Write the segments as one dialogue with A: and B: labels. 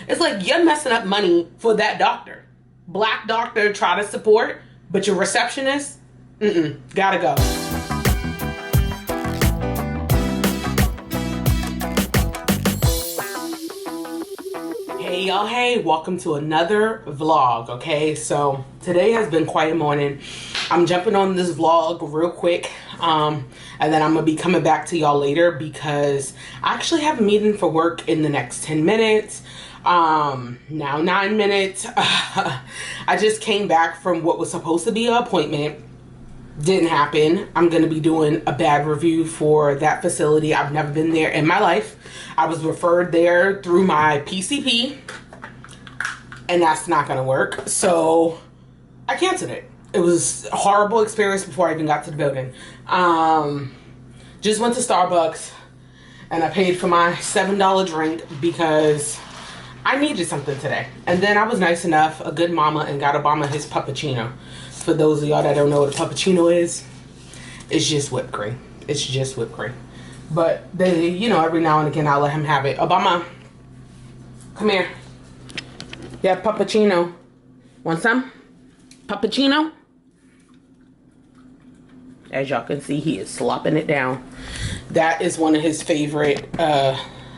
A: It's like you're messing up money for that doctor. Black doctor, try to support, but your receptionist, gotta go. Hey y'all, hey, welcome to another vlog. Okay, so today has been quite a morning. I'm jumping on this vlog real quick, and then I'm gonna be coming back to y'all later because I actually have a meeting for work in the next 10 minutes. Now 9 minutes. I just came back from what was supposed to be an appointment. Didn't happen. I'm gonna be doing a bad review for that facility. I've never been there in my life. I was referred there through my PCP, and that's not gonna work. So I canceled it. It was a horrible experience before I even got to the building. Just went to Starbucks and I paid for my $7 drink because I needed something today. And then I was nice enough, a good mama, and got Obama his puppuccino. For those of y'all that don't know what a puppuccino is, it's just whipped cream. It's just whipped cream. But they, you know, every now and again I'll let him have it. Obama, come here. Yeah, puppuccino. Want some? Puppuccino? As y'all can see, he is slopping it down. That is one of his favorite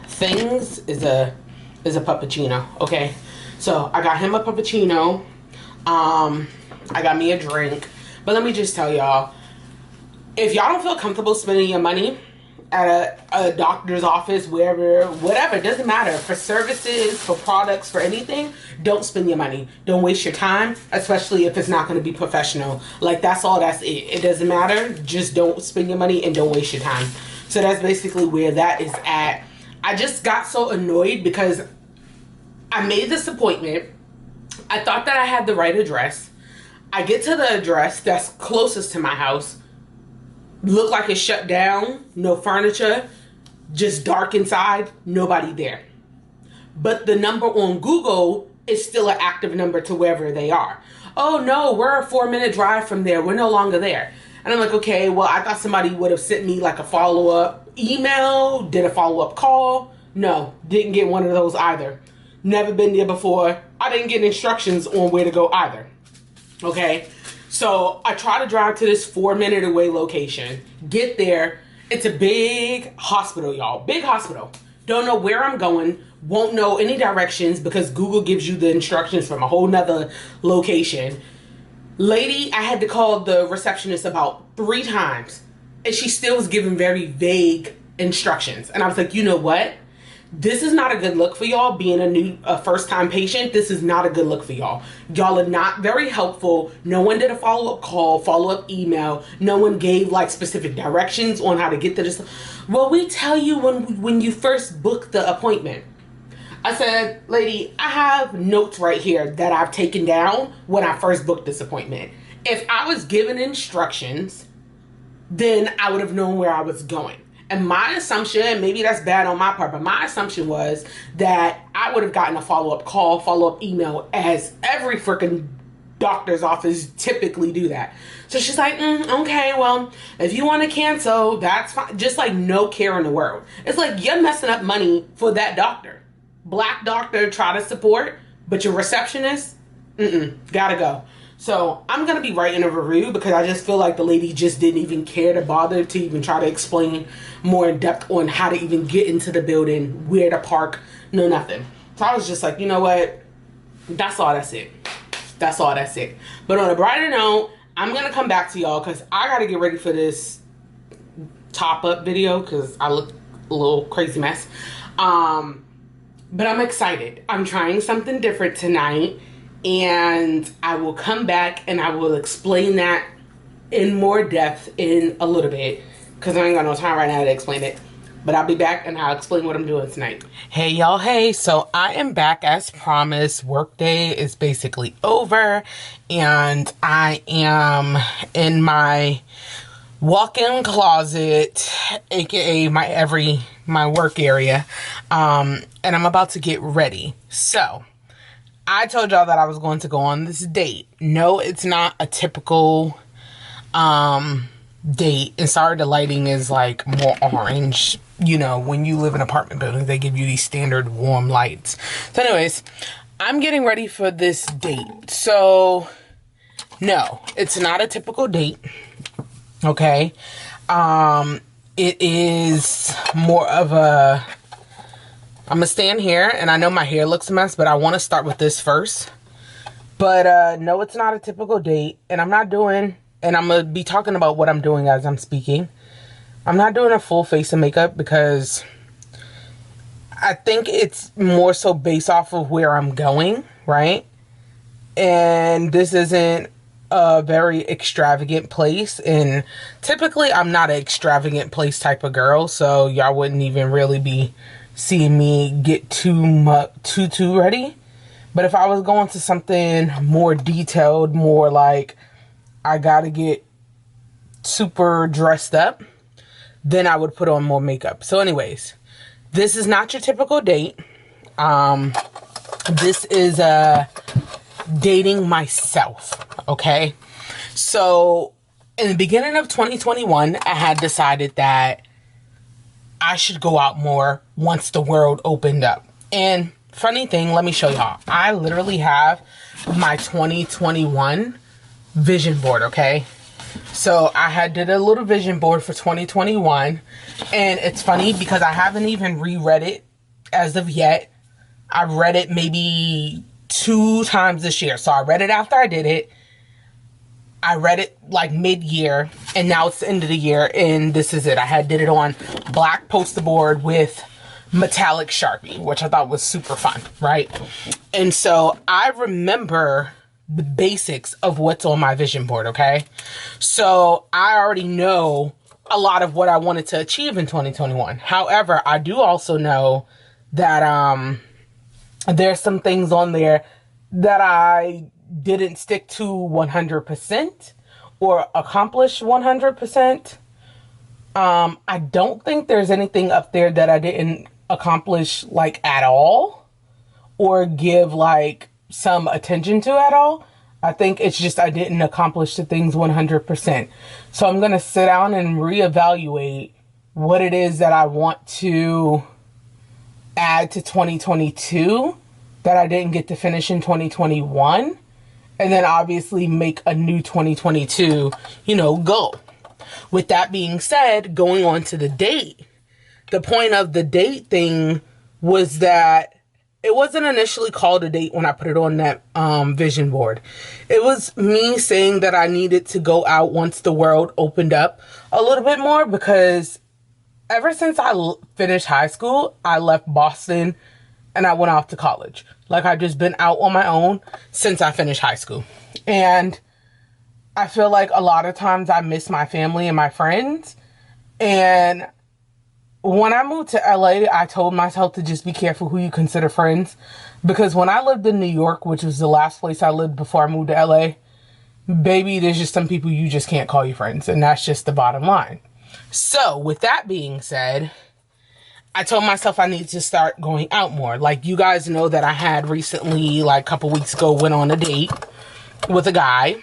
A: things, is a puppuccino. Okay, so I got him a puppuccino. I got me a drink. But let me just tell y'all, if y'all don't feel comfortable spending your money at a doctor's office, wherever, whatever, it doesn't matter, for services, for products, for anything, don't spend your money. Don't waste your time, especially if it's not going to be professional. Like, that's all, that's it. It doesn't matter. Just don't spend your money and don't waste your time. So that's basically where that is at. I just got so annoyed because I made this appointment. I thought that I had the right address. I get to the address that's closest to my house. Look like it's shut down. No furniture. Just dark inside. Nobody there. But the number on Google is still an active number to wherever they are. Oh no, we're a 4-minute drive from there. We're no longer there. And I'm like, okay, well, I thought somebody would have sent me like a follow-up email. Did a follow-up call. No, didn't get one of those either. Never been there before. I didn't get instructions on where to go either. Okay, so I try to drive to this 4-minute away location. Get there. It's a big hospital, y'all. Big hospital. Don't know where I'm going. Won't know any directions because Google gives you the instructions from a whole nother location. Lady, I had to call the receptionist about 3 times, and she still was giving very vague instructions. And I was like, you know what? This is not a good look for y'all. Being a first-time patient, this is not a good look for y'all. Y'all are not very helpful. No one did a follow-up call, follow-up email. No one gave like specific directions on how to get to this. Well, we tell you when you first book the appointment. I said, lady, I have notes right here that I've taken down when I first booked this appointment. If I was given instructions, then I would have known where I was going. And my assumption, maybe that's bad on my part, but my assumption was that I would have gotten a follow-up call, follow-up email, as every freaking doctor's office typically do that. So she's like, okay, well, if you want to cancel, that's fine. Just like no care in the world. It's like you're messing up money for that doctor. Black doctor, try to support, but your receptionist, gotta go. So I'm going to be writing a review because I just feel like the lady just didn't even care to bother to even try to explain more in depth on how to even get into the building, where to park, no nothing. So I was just like, you know what? That's all, that's it. That's all, that's it. But on a brighter note, I'm going to come back to y'all because I got to get ready for this top up video because I look a little crazy mess. But I'm excited. I'm trying something different tonight. And I will come back and I will explain that in more depth in a little bit because I ain't got no time right now to explain it. But I'll be back and I'll explain what I'm doing tonight. Hey y'all, hey. So I am back as promised. Workday is basically over and I am in my walk-in closet, aka my work area, and I'm about to get ready. So I told y'all that I was going to go on this date. No, it's not a typical date. And sorry, the lighting is like more orange. You know, when you live in apartment buildings, they give you these standard warm lights. So anyways, I'm getting ready for this date. So no, it's not a typical date. Okay. It is more of a, I'm gonna stand here, and I know my hair looks a mess, but I want to start with this first. But no, it's not a typical date, and I'm not doing, and I'm gonna be talking about what I'm doing as I'm speaking. I'm not doing a full face of makeup because I think it's more so based off of where I'm going, right? And this isn't a very extravagant place, and typically I'm not an extravagant place type of girl, so y'all wouldn't even really be seeing me get too ready. But if I was going to something more detailed, more like I gotta get super dressed up, then I would put on more makeup. So anyways, this is not your typical date. This is dating myself, okay? So in the beginning of 2021, I had decided that I should go out more once the world opened up. And funny thing, let me show y'all. I literally have my 2021 vision board, okay? So I had did a little vision board for 2021, and it's funny because I haven't even reread it as of yet. I read it maybe 2 times this year. So I read it after I did it. I read it like mid-year, and now it's the end of the year, and this is it. I had did it on black poster board with metallic Sharpie, which I thought was super fun, right? And so I remember the basics of what's on my vision board, okay? So I already know a lot of what I wanted to achieve in 2021. However, I do also know that there's some things on there that I didn't stick to 100% or accomplish 100%. I don't think there's anything up there that I didn't accomplish like at all or give like some attention to at all. I think it's just I didn't accomplish the things 100%. So I'm going to sit down and reevaluate what it is that I want to add to 2022 that I didn't get to finish in 2021. And then obviously make a new 2022, goal. With that being said, going on to the date, the point of the date thing was that it wasn't initially called a date when I put it on that vision board. It was me saying that I needed to go out once the world opened up a little bit more, because ever since I finished high school, I left Boston and I went off to college. Like, I've just been out on my own since I finished high school. And I feel like a lot of times I miss my family and my friends. And when I moved to LA, I told myself to just be careful who you consider friends. Because when I lived in New York, which was the last place I lived before I moved to LA, baby, there's just some people you just can't call your friends. And that's just the bottom line. So with that being said, I told myself I need to start going out more. Like, you guys know that I had recently, like a couple weeks ago, went on a date with a guy.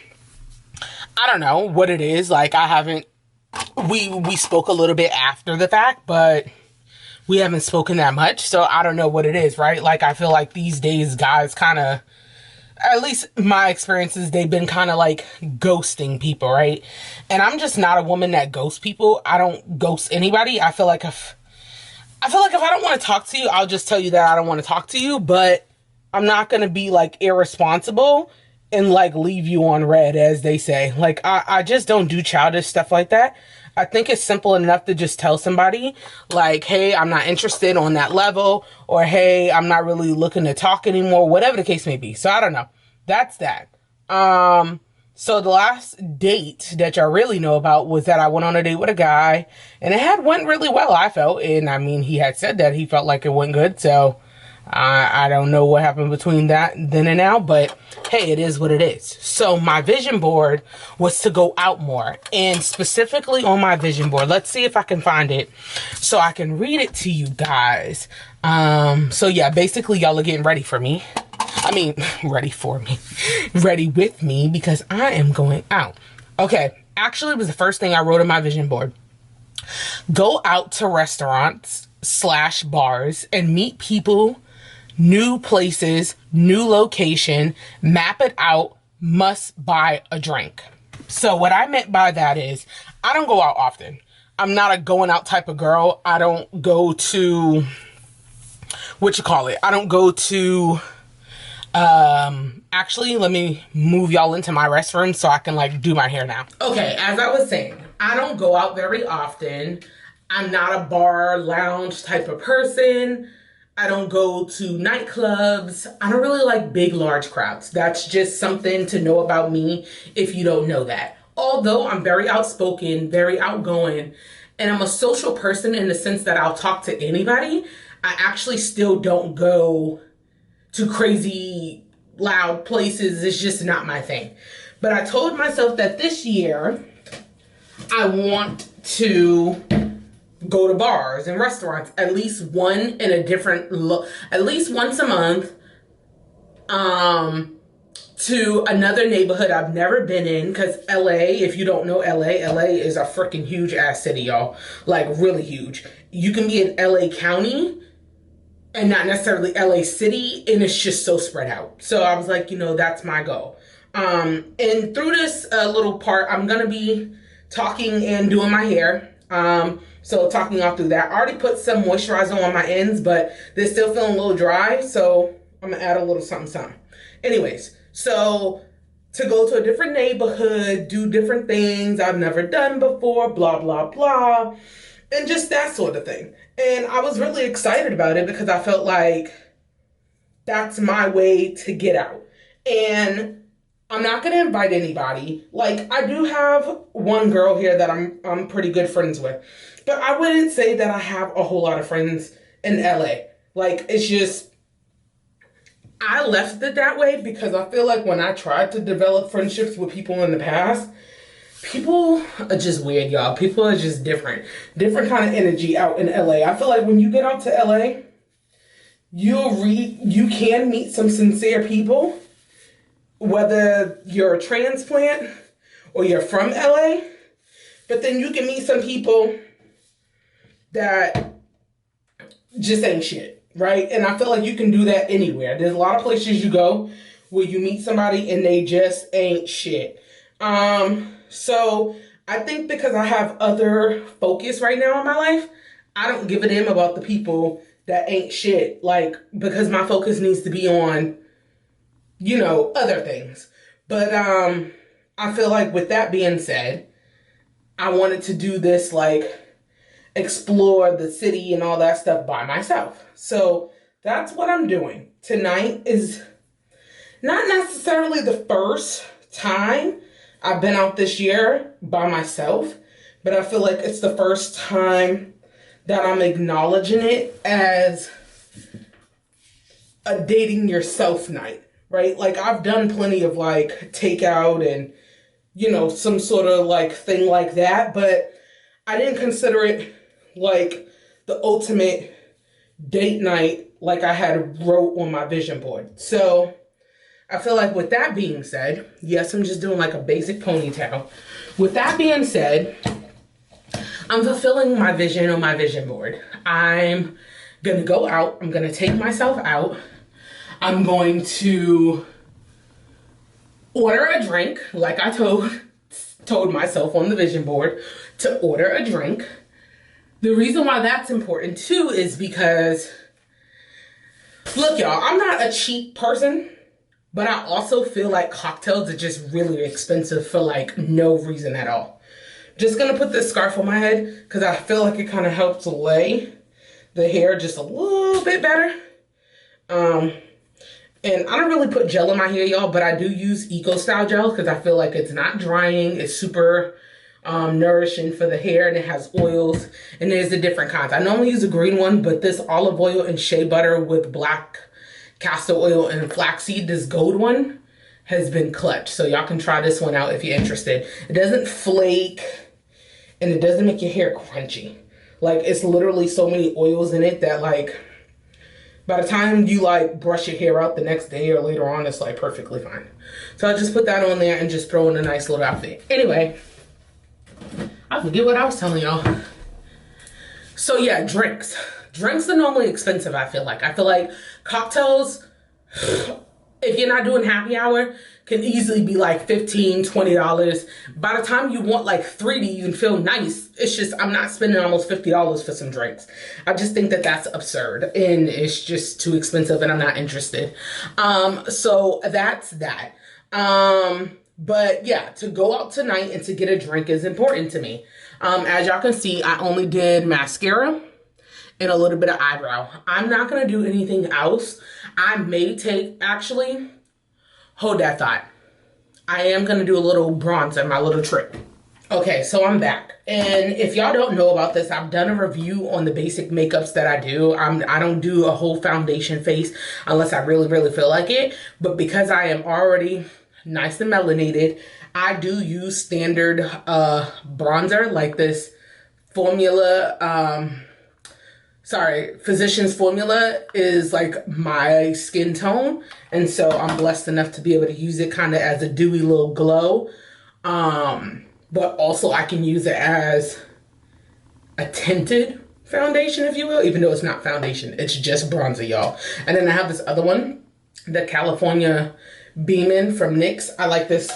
A: I don't know what it is. Like, we spoke a little bit after the fact, but we haven't spoken that much. So I don't know what it is, right? Like, I feel like these days guys kind of, at least my experiences, they've been kind of like ghosting people, right? And I'm just not a woman that ghosts people. I don't ghost anybody. I feel like if I don't want to talk to you, I'll just tell you that I don't want to talk to you, but I'm not going to be like irresponsible and like leave you on red, as they say. Like, I just don't do childish stuff like that. I think it's simple enough to just tell somebody like, hey, I'm not interested on that level, or hey, I'm not really looking to talk anymore, whatever the case may be. So I don't know. That's that. So the last date that y'all really know about was that I went on a date with a guy, and it went really well, I felt. And I mean, he had said that he felt like it went good. So I don't know what happened between that then and now, but hey, it is what it is. So my vision board was to go out more, and specifically on my vision board, let's see if I can find it so I can read it to you guys. So yeah, basically y'all are getting ready for me. I mean, ready for me, ready with me, because I am going out. Okay. Actually, it was the first thing I wrote on my vision board. Go out to restaurants slash bars and meet people, new places, new location, map it out, must buy a drink. So what I meant by that is I don't go out often. I'm not a going out type of girl. I don't go to, I don't go to, actually, let me move y'all into my restroom so I can like do my hair now. Okay, as I was saying, I don't go out very often. I'm not a bar lounge type of person. I don't go to nightclubs. I don't really like big, large crowds. That's just something to know about me if you don't know that. Although I'm very outspoken, very outgoing, and I'm a social person in the sense that I'll talk to anybody, I actually still don't go to crazy loud places. It's just not my thing. But I told myself that this year I want to go to bars and restaurants, at least one in a different at least once a month, to another neighborhood I've never been in, because LA, if you don't know LA is a freaking huge ass city, y'all. Like really huge. You can be in LA County and not necessarily LA City, and it's just so spread out. So I was like, that's my goal. And through this little part, I'm gonna be talking and doing my hair. So talking off through that. I already put some moisturizer on my ends, but they're still feeling a little dry, so I'm gonna add a little something. Anyways, so to go to a different neighborhood, do different things I've never done before, blah, blah, blah, and just that sort of thing. And I was really excited about it because I felt like that's my way to get out. And I'm not gonna invite anybody. Like, I do have one girl here that I'm pretty good friends with, but I wouldn't say that I have a whole lot of friends in LA. Like, it's just, I left it that way because I feel like when I tried to develop friendships with people in the past, people are just weird, y'all. People are just different kind of energy out in LA. I feel like when you get out to LA, you can meet some sincere people, whether you're a transplant or you're from LA, but then you can meet some people that just ain't shit, right? And I feel like you can do that anywhere. There's a lot of places you go where you meet somebody and they just ain't shit. So I think because I have other focus right now in my life, I don't give a damn about the people that ain't shit. Like, because my focus needs to be on, other things. But I feel like with that being said, I wanted to do this, like, explore the city and all that stuff by myself. So that's what I'm doing. Tonight is not necessarily the first time I've been out this year by myself, but I feel like it's the first time that I'm acknowledging it as a dating yourself night, right? Like, I've done plenty of like takeout and, some sort of like thing like that, but I didn't consider it like the ultimate date night like I had wrote on my vision board. So I feel like with that being said, yes, I'm just doing like a basic ponytail. With that being said, I'm fulfilling my vision on my vision board. I'm going to go out. I'm going to take myself out. I'm going to order a drink, like I told myself on the vision board to order a drink. The reason why that's important too is because, look, y'all, I'm not a cheap person, but I also feel like cocktails are just really expensive for like no reason at all. Just gonna put this scarf on my head because I feel like it kind of helps lay the hair just a little bit better. And I don't really put gel in my hair, y'all, but I do use Eco Style gel because I feel like it's not drying. It's super nourishing for the hair, and it has oils, and there's the different kinds. I normally use a green one, but this olive oil and shea butter with black castor oil and flaxseed, this gold one, has been clutch. So y'all can try this one out if you're interested. It doesn't flake, and it doesn't make your hair crunchy. Like, it's literally so many oils in it that, like, by the time you, like, brush your hair out the next day or later on, it's, like, perfectly fine. So I just put that on there and just throw in a nice little outfit. Anyway, I forget what I was telling y'all. So yeah, drinks. Drinks are normally expensive, I feel like. I feel like cocktails, if you're not doing happy hour, can easily be like $15, $20. By the time you want like 3 to even feel nice, it's just, I'm not spending almost $50 for some drinks. I just think that that's absurd and it's just too expensive and I'm not interested. So that's that. But yeah, to go out tonight and to get a drink is important to me. As y'all can see, I only did mascara and a little bit of eyebrow. I'm not gonna do anything else. I may take, actually, hold that thought. I am gonna do a little bronzer, my little trick. Okay, so I'm back. And if y'all don't know about this, I've done a review on the basic makeups that I do. I don't do a whole foundation face unless I really, really feel like it. But because I am already nice and melanated, I do use standard bronzer like this formula, Physicians Formula is like my skin tone. And so I'm blessed enough to be able to use it kind of as a dewy little glow. But also I can use it as a tinted foundation, if you will, even though it's not foundation. It's just bronzer, y'all. And then I have this other one, the California Beamin' from NYX. I like this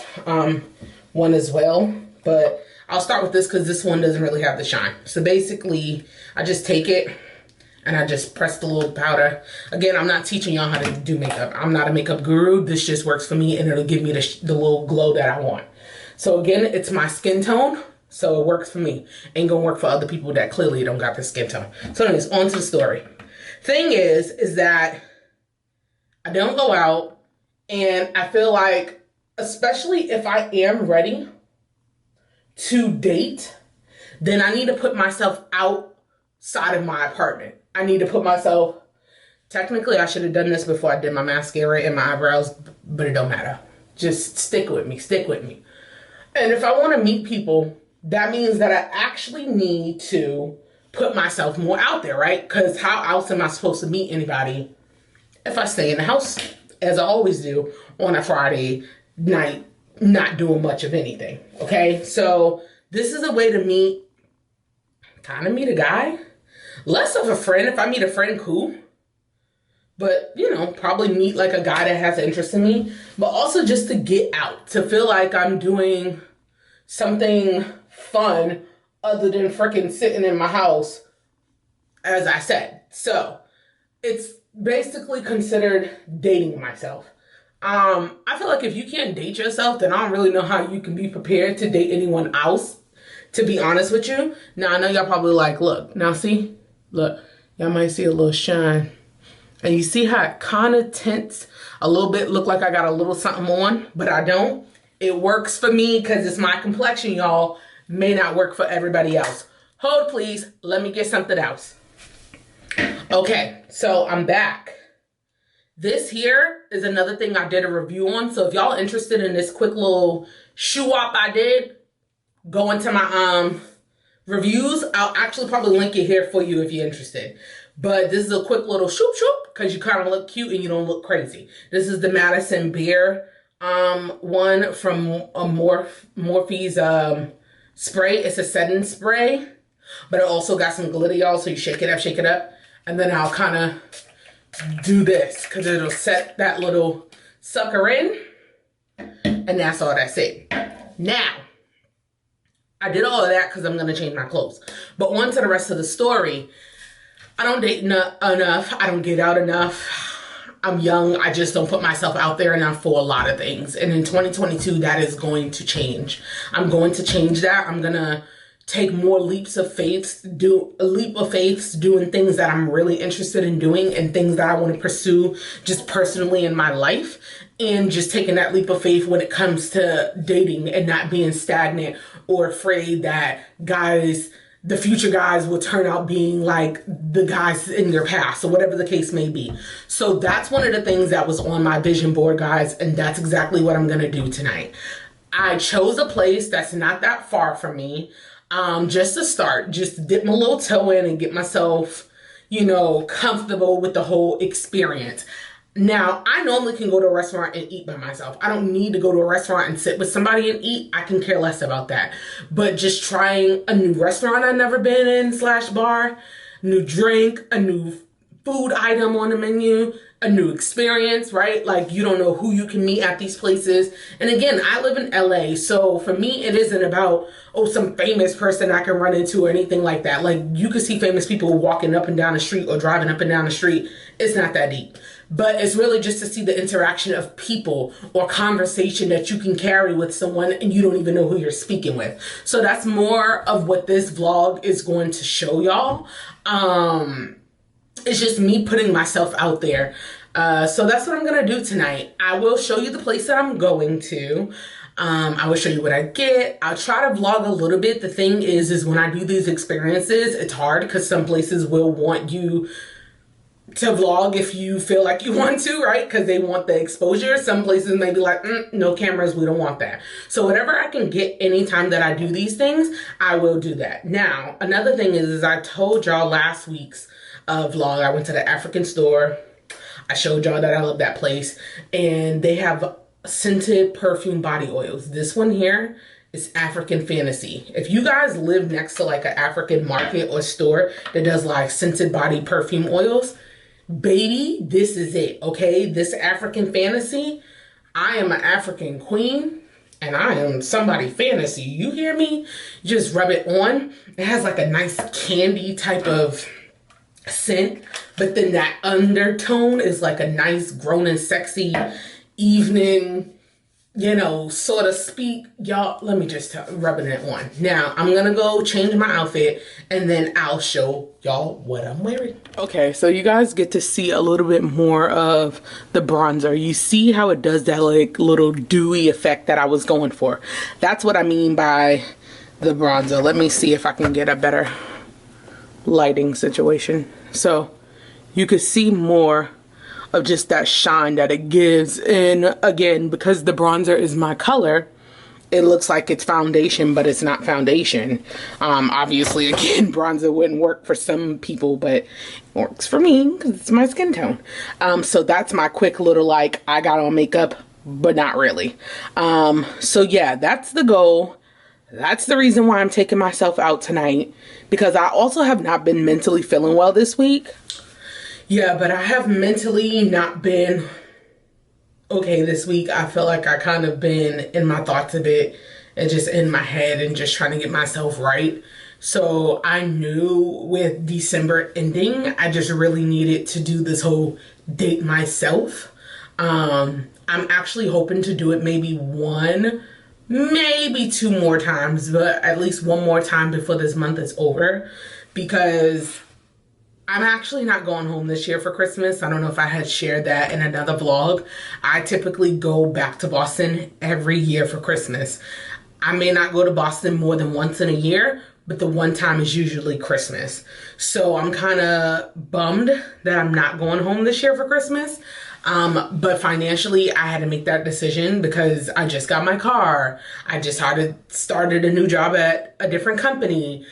A: one as well. But I'll start with this because this one doesn't really have the shine. So basically, I just take it and I just press the little powder. Again, I'm not teaching y'all how to do makeup. I'm not a makeup guru. This just works for me and it'll give me the little glow that I want. So again, it's my skin tone, so it works for me. Ain't gonna work for other people that clearly don't got the skin tone. So anyways, on to the story. Thing is that I don't go out and I feel like, especially if I am ready to date, then I need to put myself outside of my apartment. I need to put myself, technically I should have done this before I did my mascara and my eyebrows, but it don't matter. Just stick with me, stick with me. And if I want to meet people, that means that I actually need to put myself more out there, right? Because how else am I supposed to meet anybody if I stay in the house, as I always do, on a Friday night, not doing much of anything, okay? So this is a way to kind of meet a guy. Less of a friend. If I meet a friend, cool. But, you know, probably meet like a guy that has interest in me. But also just to get out, to feel like I'm doing something fun other than freaking sitting in my house, as I said. So it's basically considered dating myself. I feel like if you can't date yourself, then I don't really know how you can be prepared to date anyone else, to be honest with you. Now, I know y'all probably like, look, now see, look, y'all might see a little shine. And you see how it kind of tints a little bit, look like I got a little something on, but I don't. It works for me because it's my complexion, y'all. May not work for everybody else. Hold, please. Let me get something else. Okay, so I'm back. This here is another thing I did a review on. So if y'all interested in this quick little shoe op I did, go into my reviews. I'll actually probably link it here for you if you're interested. But this is a quick little shoop shoop because you kind of look cute and you don't look crazy. This is the Madison Beer one from Morphe's spray. It's a setting spray, but it also got some glitter, y'all. So you shake it up, and then I'll kind of do this because it'll set that little sucker in, and that's all that's it. Now, I did all of that because I'm gonna change my clothes. But on to the rest of the story. I don't date enough. I don't get out enough. I'm young. I just don't put myself out there enough for a lot of things. And in 2022, that is going to change. I'm going to change that. I'm going to take more leaps of faith, do a leap of faith, doing things that I'm really interested in doing and things that I want to pursue just personally in my life. And just taking that leap of faith when it comes to dating and not being stagnant or afraid that the future guys will turn out being like the guys in your past or whatever the case may be. So that's one of the things that was on my vision board, guys, and that's exactly what I'm going to do tonight. I chose a place that's not that far from me, just to start, just dip my little toe in and get myself, you know, comfortable with the whole experience. Now, I normally can go to a restaurant and eat by myself. I don't need to go to a restaurant and sit with somebody and eat. I can care less about that. But just trying a new restaurant I've never been in / bar, new drink, a new food item on the menu, a new experience, right? Like, you don't know who you can meet at these places. And again, I live in LA, so for me, it isn't about, oh, some famous person I can run into or anything like that. Like, you could see famous people walking up and down the street or driving up and down the street. It's not that deep. But it's really just to see the interaction of people or conversation that you can carry with someone and you don't even know who you're speaking with. So that's more of what this vlog is going to show y'all. It's just me putting myself out there. So that's what I'm gonna do tonight. I will show you the place that I'm going to. I will show you what I get. I'll try to vlog a little bit. The thing is when I do these experiences, it's hard because some places will want you to vlog if you feel like you want to, right? Because they want the exposure. Some places may be like, no cameras, we don't want that. So whatever I can get anytime that I do these things, I will do that. Now, another thing is I told y'all last week's vlog, I went to the African store. I showed y'all that I love that place. And they have scented perfume body oils. This one here is African Fantasy. If you guys live next to like an African market or store that does like scented body perfume oils, baby, this is it, okay? This African Fantasy, I am an African queen and I am somebody fantasy. You hear me? Just rub it on. It has like a nice candy type of scent, but then that undertone is like a nice grown and sexy evening, you know, so to speak. Y'all, let me just rubbing it on. Now, I'm gonna go change my outfit and then I'll show y'all what I'm wearing. Okay, so you guys get to see a little bit more of the bronzer. You see how it does that like little dewy effect that I was going for. That's what I mean by the bronzer. Let me see if I can get a better lighting situation. So you could see more of just that shine that it gives. And again, because the bronzer is my color, it looks like it's foundation, but it's not foundation. Obviously, again, bronzer wouldn't work for some people, but it works for me because it's my skin tone. So that's my quick little like, I got on makeup, but not really. So yeah, that's the goal. That's the reason why I'm taking myself out tonight, because I also have not been mentally feeling well this week. Yeah, but I have mentally not been okay this week. I feel like I kind of been in my thoughts a bit and just in my head and just trying to get myself right. So I knew with December ending, I just really needed to do this whole date myself. I'm actually hoping to do it maybe 2 more times, but at least 1 more time before this month is over, because I'm actually not going home this year for Christmas. I don't know if I had shared that in another vlog. I typically go back to Boston every year for Christmas. I may not go to Boston more than once in a year, but the one time is usually Christmas. So I'm kind of bummed that I'm not going home this year for Christmas. But financially, I had to make that decision because I just got my car. I just started a new job at a different company.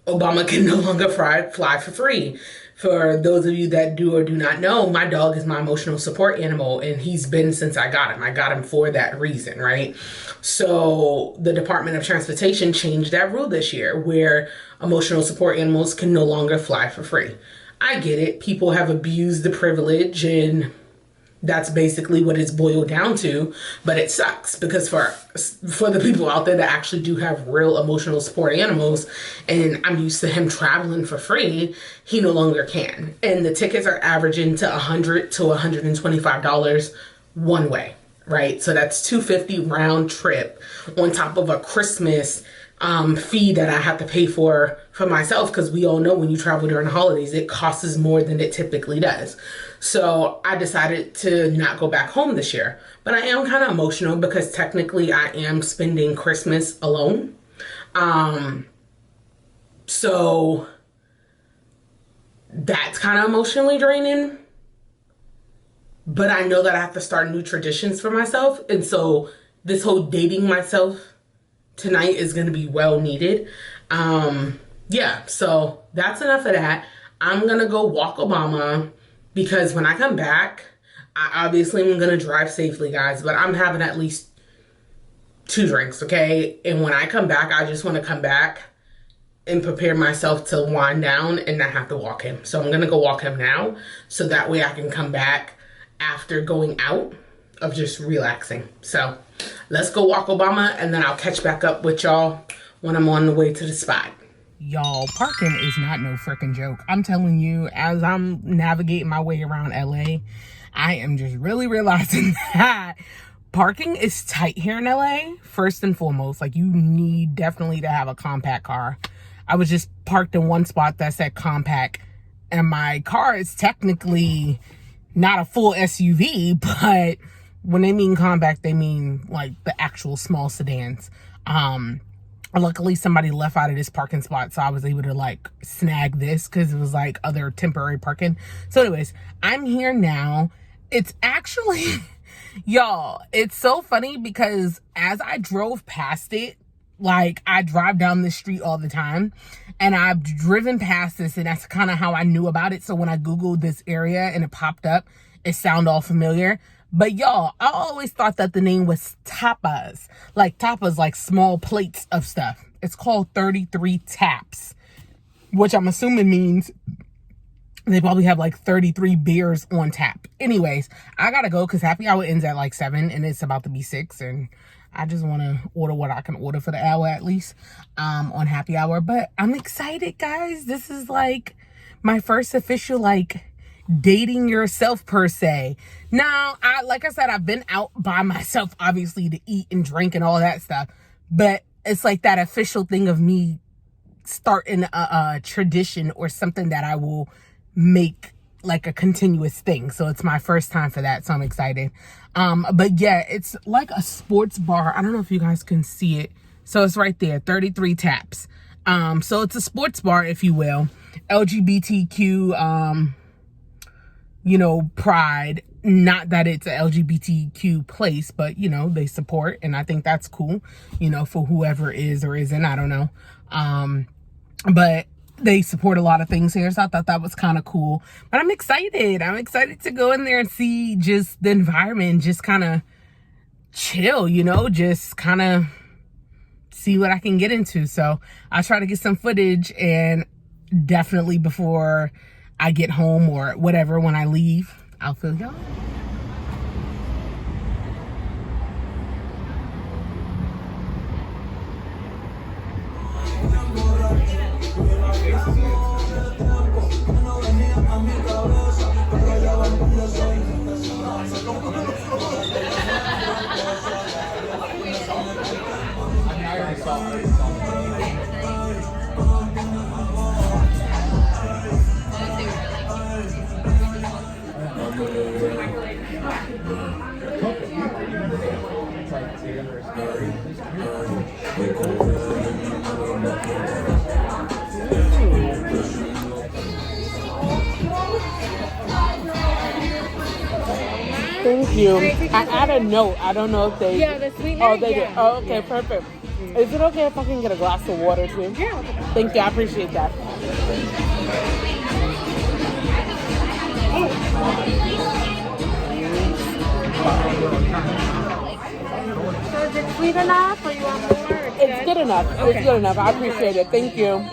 A: Obama can no longer fly for free. For those of you that do or do not know, my dog is my emotional support animal, and he's been since I got him. I got him for that reason, right? So the Department of Transportation changed that rule this year where emotional support animals can no longer fly for free. I get it. People have abused the privilege, and that's basically what it's boiled down to. But it sucks because for the people out there that actually do have real emotional support animals, and I'm used to him traveling for free, he no longer can. And the tickets are averaging to $100 to $125 one way, right? So that's $250 round trip on top of a Christmas fee that I have to pay for myself, because we all know when you travel during the holidays, it costs more than it typically does. So I decided to not go back home this year, but I am kind of emotional because technically I am spending Christmas alone. So that's kind of emotionally draining, but I know that I have to start new traditions for myself. And so this whole dating myself tonight is going to be well needed. Yeah, so that's enough of that. I'm going to go walk Obama because when I come back, I obviously am gonna drive safely, guys, but I'm having at least 2 drinks, okay? And when I come back, I just want to come back and prepare myself to wind down and not have to walk him. So I'm gonna go walk him now, so that way I can come back after going out of just relaxing. So let's go walk Obama, and then I'll catch back up with y'all when I'm on the way to the spot. Y'all, parking is not no freaking joke. I'm telling you, as I'm navigating my way around LA, I am just really realizing that parking is tight here in LA, first and foremost. Like, you need definitely to have a compact car. I was just parked in one spot that said compact, and my car is technically not a full SUV, but when they mean compact, they mean like the actual small sedans. Luckily somebody left out of this parking spot, so I was able to like snag this because it was like other temporary parking. So anyways, I'm here now. It's actually y'all, it's so funny because as I drove past it, like, I drive down this street all the time, and I've driven past this, and that's kind of how I knew about it. So when I Googled this area and it popped up, it sounded all familiar. But y'all, I always thought that the name was tapas. Like, tapas, like small plates of stuff. It's called 33 Taps, which I'm assuming means they probably have like 33 beers on tap. Anyways, I gotta go because happy hour ends at like 7, and it's about to be 6, and I just want to order what I can order for the hour at least on happy hour. But I'm excited, guys. This is like my first official like dating yourself per se. Now, like I said, I've been out by myself, obviously, to eat and drink and all that stuff. But it's like that official thing of me starting a tradition or something that I will make like a continuous thing. So it's my first time for that, so I'm excited. But yeah, it's like a sports bar. I don't know if you guys can see it. So it's right there, 33 Taps. So it's a sports bar, if you will. LGBTQ you know, pride. Not that it's a LGBTQ place, but you know, they support, and I think that's cool, you know, for whoever is or isn't, I don't know. But they support a lot of things here, so I thought that was kind of cool. But I'm excited. I'm excited to go in there and see just the environment, just kind of chill, you know, just kind of see what I can get into. So I'll try to get some footage, and definitely before I get home or whatever, when I leave, I'll fill y'all. Thank you. I add a note. I don't know if they...
B: Yeah, the sweetener.
A: Oh, they
B: yeah.
A: did. Oh, okay, perfect. Is it okay if I can get a glass of water too?
B: Yeah.
A: Thank you. I appreciate that.
B: So is it sweet enough, or you want more?
A: It's good enough.
B: Okay.
A: It's good enough. I appreciate it. Thank you.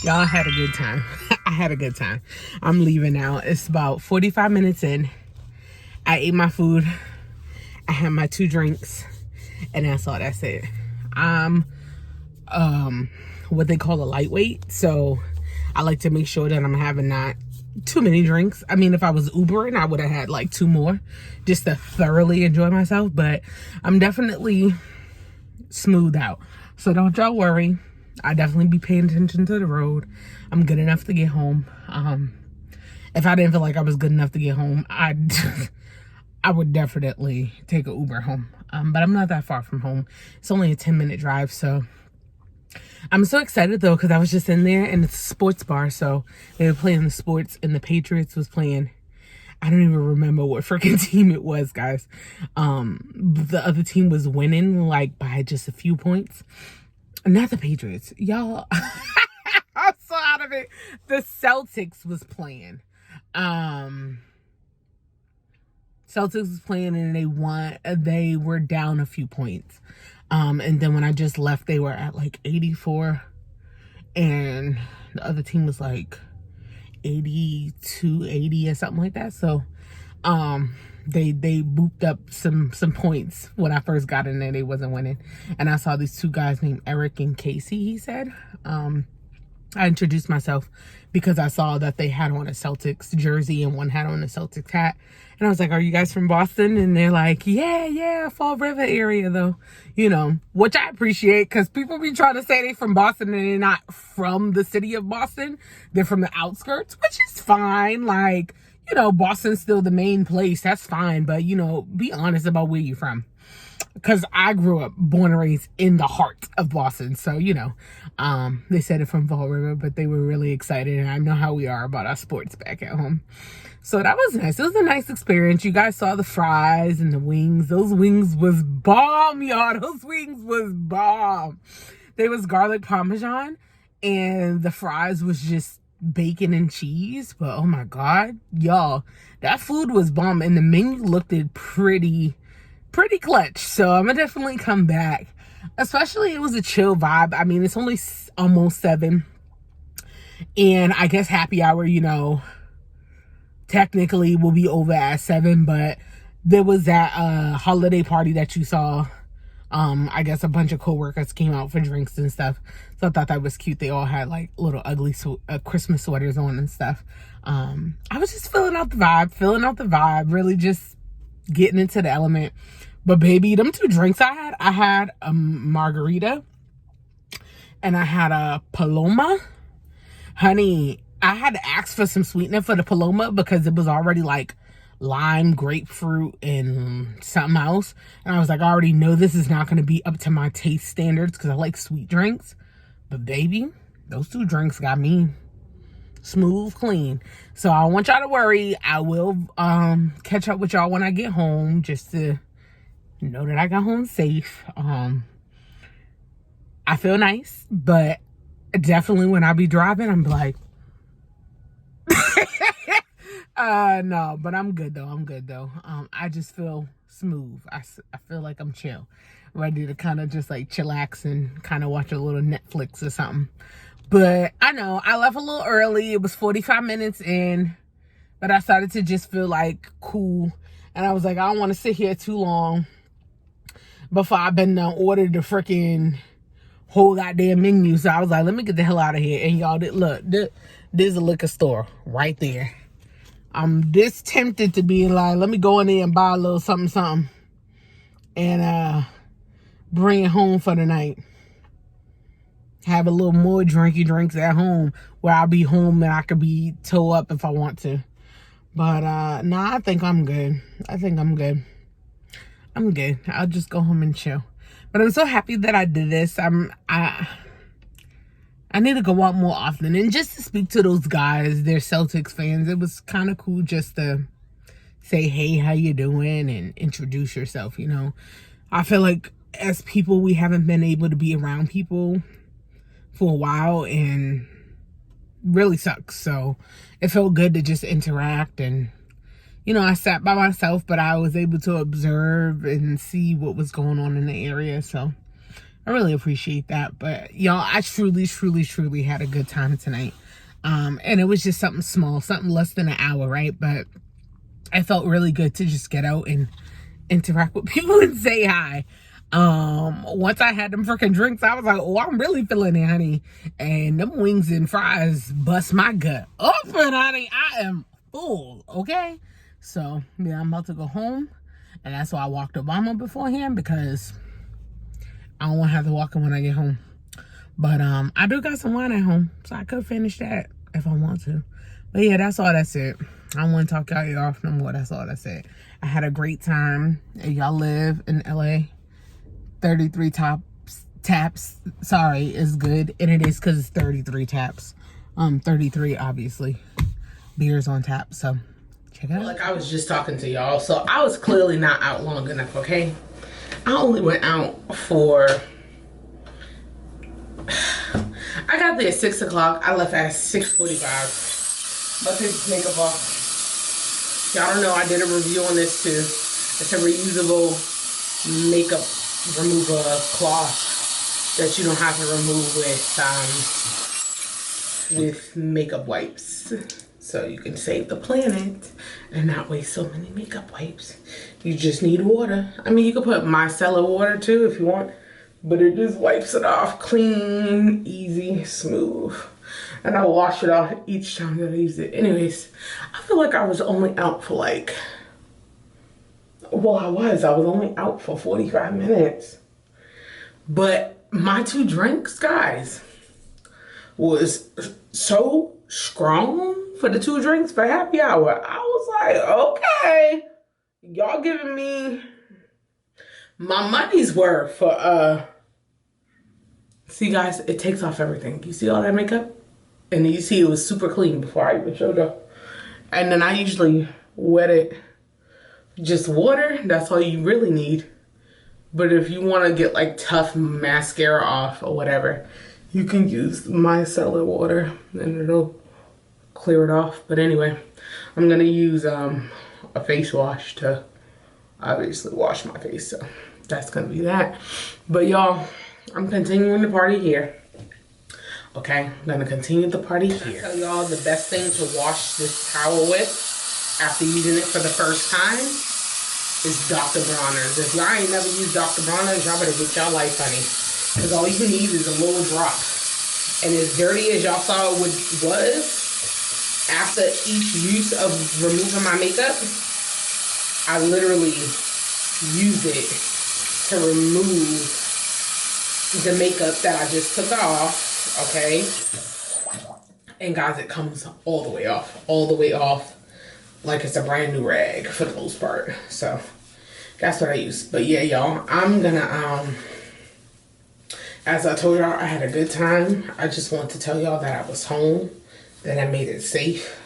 A: Y'all, had a good time. I had a good time. I'm leaving now. It's about 45 minutes in. I ate my food. I had my 2 drinks. And that's all. That's it. I'm what they call a lightweight. So I like to make sure that I'm having not too many drinks. I mean, if I was Ubering, I would have had like 2 more just to thoroughly enjoy myself. But I'm definitely smooth out. So don't y'all worry. I definitely be paying attention to the road. I'm good enough to get home. If I didn't feel like I was good enough to get home, I would definitely take an Uber home. But I'm not that far from home. It's only a 10-minute drive, so I'm so excited though, because I was just in there and it's a sports bar, so they were playing the sports and the Patriots was playing. I don't even remember what freaking team it was, guys. The other team was winning like by just a few points. Not the Patriots, y'all. I'm so out of it. The Celtics was playing. Celtics was playing and they won. They were down a few points. And then when I just left, they were at like 84, and the other team was like 82, 80 or something like that. So they booped up some points when I first got in there. They wasn't winning, and I saw these two guys named Eric and Casey. He said, I introduced myself because I saw that they had on a Celtics jersey and one had on a Celtics hat. And I was like, are you guys from Boston? And they're like, yeah, Fall River area though. You know, which I appreciate, because people be trying to say they from Boston and they're not from the city of Boston. They're from the outskirts, which is fine. Like, you know, Boston's still the main place. That's fine. But, you know, be honest about where you're from. Because I grew up, born and raised in the heart of Boston. So, you know, they said it from Fall River, but they were really excited. And I know how we are about our sports back at home. So that was nice. It was a nice experience. You guys saw the fries and the wings. Those wings was bomb, y'all. Those wings was bomb. They was garlic parmesan, and the fries was just bacon and cheese. But oh my God, y'all, that food was bomb. And the menu looked pretty clutch. So I'm gonna definitely come back. Especially it was a chill vibe. I mean, it's only almost 7. And I guess happy hour, you know, technically will be over at 7, but there was that holiday party that you saw. I guess a bunch of coworkers came out for drinks and stuff. So I thought that was cute. They all had like little ugly Christmas sweaters on and stuff. I was just filling out the vibe, really just getting into the element. But baby, them 2 drinks I had a margarita and I had a Paloma. Honey, I had to ask for some sweetener for the Paloma because it was already like lime, grapefruit, and something else. And I was like, I already know this is not going to be up to my taste standards because I like sweet drinks. But baby, those 2 drinks got me smooth, clean. So I don't want y'all to worry. I will catch up with y'all when I get home, just to know that I got home safe. I feel nice, but definitely when I be driving, I'm like, no, but I'm good though. I just feel smooth. I feel like I'm chill, ready to kind of just like chillax and kind of watch a little Netflix or something. But I know I left a little early. It was 45 minutes in, but I started to just feel like cool. And I was like, I don't want to sit here too long before I've been ordered the freaking whole goddamn menu. So I was like, let me get the hell out of here. And y'all, look, there's a liquor store right there. I'm this tempted to be like, let me go in there and buy a little something and bring it home for the night. Have a little more drinky drinks at home where I'll be home and I could be toe up if I want to. But nah, I think I'm good. I'm good. I'll just go home and chill. But I'm so happy that I did this. I need to go out more often and just to speak to those guys. They're Celtics fans. It was kind of cool just to say, hey, how you doing? And introduce yourself, you know. I feel like as people, we haven't been able to be around people for a while, and really sucks. So it felt good to just interact. And, you know, I sat by myself, but I was able to observe and see what was going on in the area. So I really appreciate that. But y'all, I truly had a good time tonight. And it was just something small, something less than an hour, right? But I felt really good to just get out and interact with people and say hi. Once I had them freaking drinks, I was like, oh, I'm really feeling it, honey. And them wings and fries bust my gut open, honey. I am full, okay? So, yeah, I'm about to go home. And that's why I walked Obama beforehand, because I don't want to have to walk in when I get home. But I do got some wine at home, so I could finish that if I want to. But yeah, that's all. That's it. I don't want to talk y'all off no more. That's all. That's it. I had a great time. Y'all live in LA. 33 top taps, sorry, is good. And it is because it's 33 taps. 33, obviously. Beers on tap, so check it out. Like I was just talking to y'all, so I was clearly not out long enough, okay? I only went out for... I got there at 6 o'clock. I left at 6:45. But take this makeup off. Y'all don't know, I did a review on this too. It's a reusable makeup remover cloth that you don't have to remove with makeup wipes. So you can save the planet and not waste so many makeup wipes. You just need water. I mean, you could put micellar water too if you want, but it just wipes it off clean, easy, smooth. And I wash it off each time that I use it. Anyways, I feel like I was only out for like, well, I was only out for 45 minutes. But my 2 drinks, guys, was so strong for the 2 drinks for happy hour. I was like, okay, y'all giving me my money's worth for, see guys, it takes off everything. You see all that makeup? And you see it was super clean before I even showed up. And then I usually wet it, just water, that's all you really need. But if you want to get like tough mascara off or whatever, you can use micellar water and it'll clear it off. But anyway, I'm gonna use a face wash to obviously wash my face, so that's gonna be that. But y'all, I'm continuing the party here. Okay, I'm gonna continue the party here. I'll tell y'all the best thing to wash this towel with after using it for the first time is Dr. Bronner's. If y'all ain't never used Dr. Bronner's, y'all better get y'all life, honey. Because all you need is a little drop. And as dirty as y'all saw it was, after each use of removing my makeup, I literally used it to remove the makeup that I just took off, okay? And guys, it comes all the way off, like it's a brand new rag for the most part. So that's what I use. But yeah, y'all, I'm gonna, as I told y'all, I had a good time. I just want to tell y'all that I was home, that I made it safe.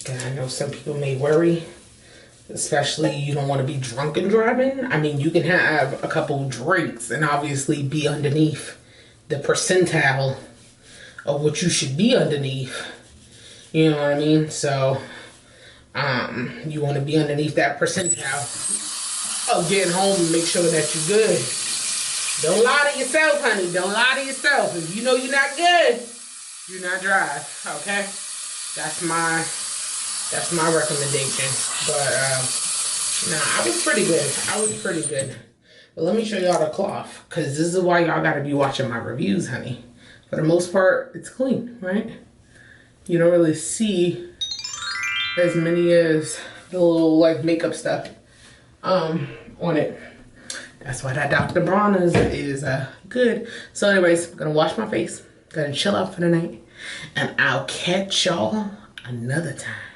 A: And I know some people may worry, especially you don't want to be drunk and driving. I mean, you can have a couple drinks and obviously be underneath the percentile of what you should be underneath. You know what I mean? So, you want to be underneath that percentile of getting home and make sure that you're good. Don't lie to yourself, honey. Don't lie to yourself. If you know you're not good, do not drive, okay? That's my recommendation. But, nah, I was pretty good. But let me show y'all the cloth, because this is why y'all got to be watching my reviews, honey. For the most part, it's clean, right? You don't really see as many as the little, like, makeup stuff on it. That's why that Dr. Bronner's is good. So anyways, I'm gonna wash my face, gonna chill out for the night, and I'll catch y'all another time.